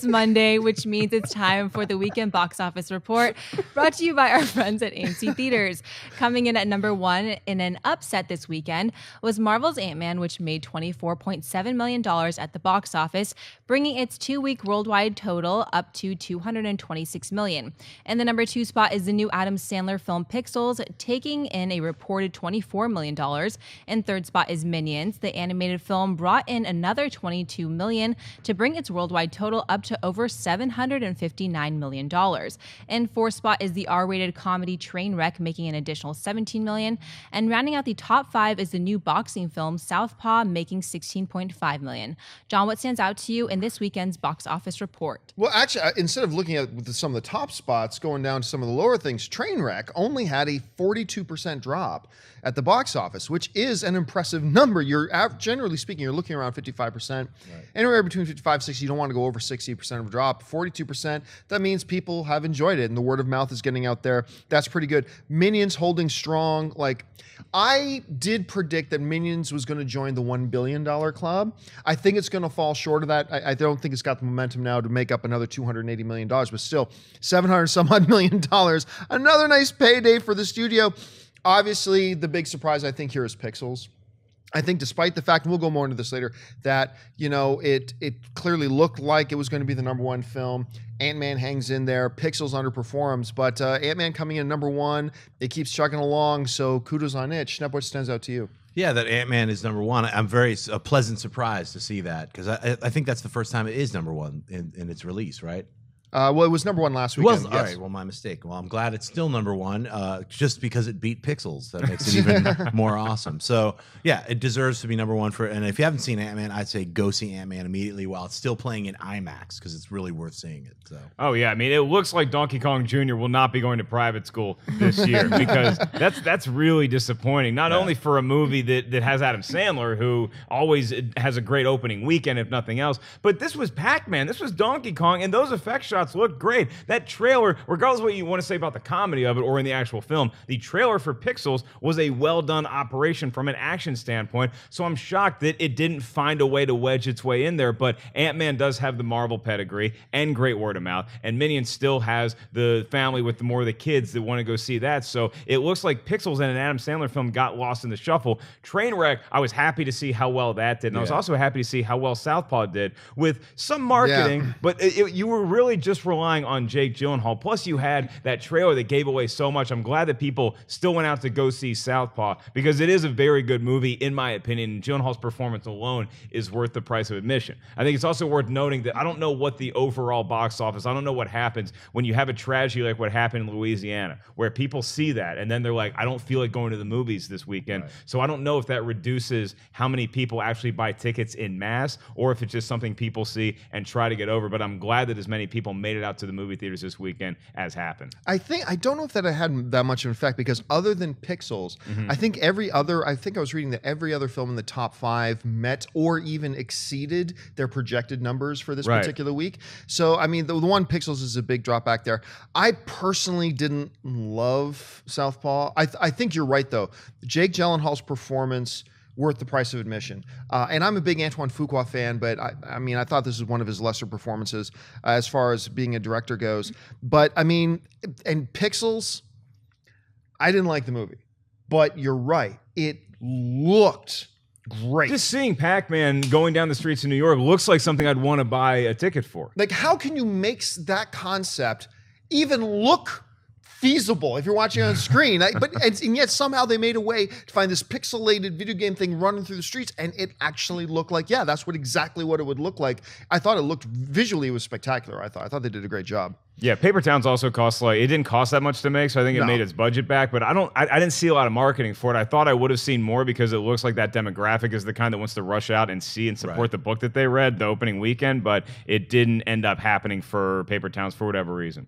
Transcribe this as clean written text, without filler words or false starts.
It's Monday, which means it's time for the weekend box office report, brought to you by our friends at AMC Theaters. Coming in at number one in an upset this weekend was Marvel's Ant-Man, which made $24.7 million at the box office, bringing its 2-week worldwide total up to $226 million. And the number two spot is the new Adam Sandler film Pixels, taking in a reported $24 million. And third spot is Minions. The animated film brought in another $22 million to bring its worldwide total up to over $759 million. And fourth spot is the R-rated comedy Trainwreck, making an additional $17 million. And rounding out the top five is the new boxing film Southpaw, making $16.5 million. John, what stands out to you in this weekend's box office report? Well, actually, instead of looking at some of the top spots, going down to some of the lower things, Trainwreck only had a 42% drop at the box office, which is an impressive number. Generally speaking, you're looking around 55%. Right. Anywhere between 55 and 60, you don't want to go over 60% of a drop. 42%, that means people have enjoyed it, and the word of mouth is getting out there. That's pretty good. Minions holding strong. Like, I did predict that Minions was going to join the $1 billion club. I think it's going to fall short of that. I don't think it's got the momentum now to make up another $280 million, but still, $700 some odd million. Another nice payday for the studio. Obviously, the big surprise, I think, here is Pixels. I think despite the fact, and we'll go more into this later, that, it clearly looked like it was going to be the number one film. Ant-Man hangs in there. Pixels underperforms. But Ant-Man coming in number one, it keeps chugging along, so kudos on it. Schnepp, what stands out to you? Yeah, that Ant-Man is number one. I'm a pleasant surprise to see that, because I think that's the first time it is number one in its release, right? Well, it was number one last weekend. All right. Well, my mistake. Well, I'm glad it's still number one, just because it beat Pixels. That makes it even more awesome. So, yeah, it deserves to be number one and if you haven't seen Ant-Man, I'd say go see Ant-Man immediately while it's still playing in IMAX, because it's really worth seeing it. So. Oh, yeah. I mean, it looks like Donkey Kong Jr. will not be going to private school this year, because that's really disappointing. Not only for a movie that has Adam Sandler, who always has a great opening weekend, if nothing else, but this was Pac-Man. This was Donkey Kong, and those effect shots look great. That trailer, regardless of what you want to say about the comedy of it or in the actual film, the trailer for Pixels was a well-done operation from an action standpoint, so I'm shocked that it didn't find a way to wedge its way in there, but Ant-Man does have the Marvel pedigree and great word of mouth, and Minions still has the family with more of the kids that want to go see that, so it looks like Pixels and an Adam Sandler film got lost in the shuffle. Trainwreck, I was happy to see how well that did, and I was also happy to see how well Southpaw did with some marketing, but you were really just relying on Jake Gyllenhaal. Plus, you had that trailer that gave away so much. I'm glad that people still went out to go see Southpaw, because it is a very good movie, in my opinion. And Gyllenhaal's performance alone is worth the price of admission. I think it's also worth noting that I don't know what the overall box office, I don't know what happens when you have a tragedy like what happened in Louisiana, where people see that and then they're like, I don't feel like going to the movies this weekend. Right. So I don't know if that reduces how many people actually buy tickets in mass, or if it's just something people see and try to get over. But I'm glad that as many people made it out to the movie theaters this weekend as happened. I don't know if that had that much of an effect, because other than Pixels, I think I was reading that every other film in the top five met or even exceeded their projected numbers for this particular week. So, I mean, the one Pixels is a big drop back there. I personally didn't love Southpaw. I think you're right, though. Jake Gyllenhaal's performance worth the price of admission. And I'm a big Antoine Fuqua fan, but I thought this was one of his lesser performances as far as being a director goes. But I mean, and Pixels, I didn't like the movie, but you're right. It looked great. Just seeing Pac-Man going down the streets of New York looks like something I'd want to buy a ticket for. Like, how can you make that concept even look feasible if you're watching on screen? And yet somehow they made a way to find this pixelated video game thing running through the streets, and it actually looked like, that's exactly what it would look like. I thought it looked visually, it was spectacular. I thought they did a great job. Yeah, Paper Towns also cost it didn't cost that much to make, so I think it made its budget back, but I didn't see a lot of marketing for it. I thought I would have seen more, because it looks like that demographic is the kind that wants to rush out and see and support the book that they read the opening weekend, but it didn't end up happening for Paper Towns for whatever reason.